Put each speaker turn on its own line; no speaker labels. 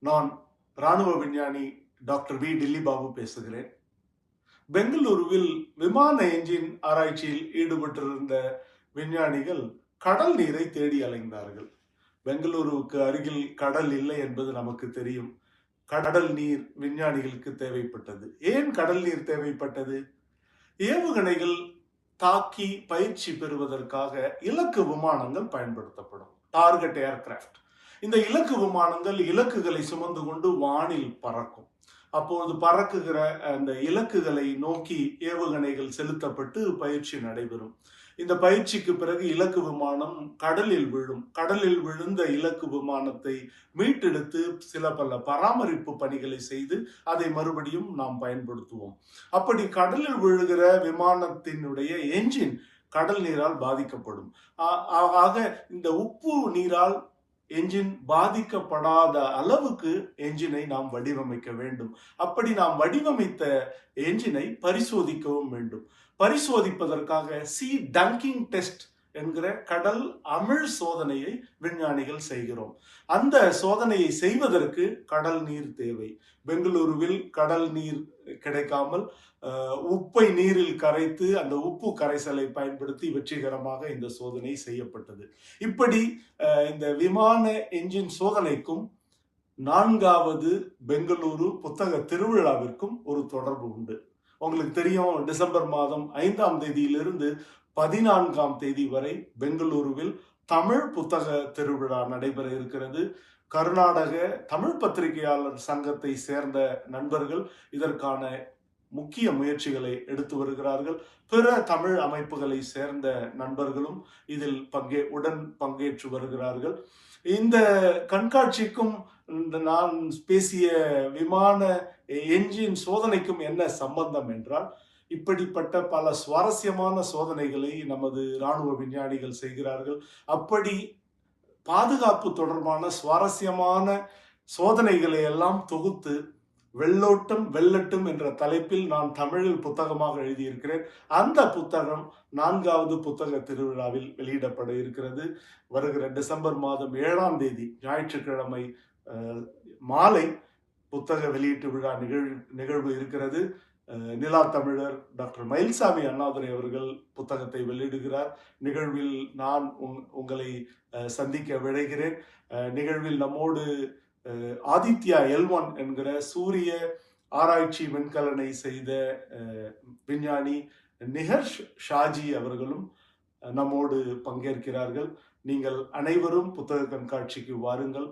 நான் ராணுவ விஞ்ஞானி டாக்டர் வி டில்லி பாபு பேசுகிறேன். பெங்களூருவில் விமான என்ஜின் ஆராய்ச்சியில் ஈடுபட்டிருந்த விஞ்ஞானிகள் கடல் நீரை தேடி அலைந்தார்கள். பெங்களூருவுக்கு அருகில் கடல் இல்லை என்பது நமக்கு தெரியும். கடல் நீர் விஞ்ஞானிகளுக்கு தேவைப்பட்டது. ஏன் கடல் நீர் தேவைப்பட்டது? ஏவுகணைகள் தாக்கி பயிற்சி பெறுவதற்காக இலக்கு விமானங்கள் பயன்படுத்தப்படும். Target aircraft. இந்த இலக்கு விமானங்கள் இலக்குகளை சுமந்து கொண்டு வானில் பறக்கும். அப்போது பறக்குகிற அந்த இலக்குகளை நோக்கி ஏவுகணைகள் செலுத்தப்பட்டு பயிற்சி நடைபெறும். இந்த பயிற்சிக்கு பிறகு இலக்கு விமானம் கடலில் விழும். கடலில் விழுந்த இலக்கு விமானத்தை மீட்டெடுத்து சில பல பராமரிப்பு பணிகளை செய்து அதை மறுபடியும் நாம் பயன்படுத்துவோம். அப்படி கடலில் விழுகிற விமானத்தினுடைய என்ஜின் கடல் நீரால் பாதிக்கப்படும். ஆக இந்த உப்பு நீரால் என்ஜின் பாதிக்கப்படாத அளவுக்கு என்ஜினை நாம் வடிவமைக்க வேண்டும். அப்படி நாம் வடிவமைத்த என்ஜினை பரிசோதிக்கவும் வேண்டும். பரிசோதிப்பதற்காக சி டங்கிங் டெஸ்ட் என்கிற கடல் அமிழ் சோதனையை விஞ்ஞானிகள் செய்கிறோம். அந்த சோதனையை செய்வதற்கு கடல் நீர் தேவை. பெங்களூருவில் கடல் நீர் கிடைக்காமல் உப்பை நீரில் கரைத்து அந்த உப்பு கரைசலை பயன்படுத்தி வெற்றிகரமாக இந்த சோதனை செய்யப்பட்டது. இப்படி இந்த விமான என்ஜின் சோதனைக்கும் 4வது பெங்களூரு புத்தக திருவிழாவிற்கும் ஒரு தொடர்பு உண்டு. உங்களுக்கு தெரியும், டிசம்பர் மாதம் 5ஆம் தேதியிலிருந்து 14ஆம் தேதி வரை பெங்களூருவில் தமிழ் புத்தக திருவிழா நடைபெற இருக்கிறது. கர்நாடக தமிழ் பத்திரிகையாளர் சங்கத்தை சேர்ந்த நண்பர்கள் இதற்கான முக்கிய முயற்சிகளை எடுத்து வருகிறார்கள். பிற தமிழ் அமைப்புகளை சேர்ந்த நண்பர்களும் இதில் பங்கேற்று வருகிறார்கள். இந்த கண்காட்சிக்கும் நான் பேசிய விமான என்ஜின் சோதனைக்கும் என்ன சம்பந்தம் என்றால், இப்படிப்பட்ட பல சுவாரஸ்யமான சோதனைகளை நமது இராணுவ விஞ்ஞானிகள் செய்கிறார்கள். அப்படி பாதுகாப்பு தொடர்பான சுவாரஸ்யமான சோதனைகளை எல்லாம் தொகுத்து வெள்ளோட்டம் வெல்லட்டும் என்ற தலைப்பில் நான் தமிழில் புத்தகமாக எழுதியிருக்கிறேன். அந்த புத்தகம் 4வது புத்தக திருவிழாவில் வெளியிடப்பட இருக்கிறது. வருகிற டிசம்பர் மாதம் 7ஆம் தேதி ஞாயிற்றுக்கிழமை மாலை புத்தக வெளியீட்டு விழா நிகழ்வு இருக்கிறது. நிலா தமிழர் டாக்டர் மயில்சாமி அண்ணாதுரை அவர்கள் புத்தகத்தை வெளியிடுகிறார். நிகழ்வில் நான் உங்களை சந்திக்க விழைகிறேன். நிகழ்வில் நம்மோடு ஆதித்யா L1 என்கிற சூரிய ஆராய்ச்சி விண்கலனை செய்த விஞ்ஞானி நிஹர்ஷ் ஷாஜி அவர்களும் நம்மோடு பங்கேற்கிறார்கள். நீங்கள் அனைவரும் புத்தக கண்காட்சிக்கு வாருங்கள்.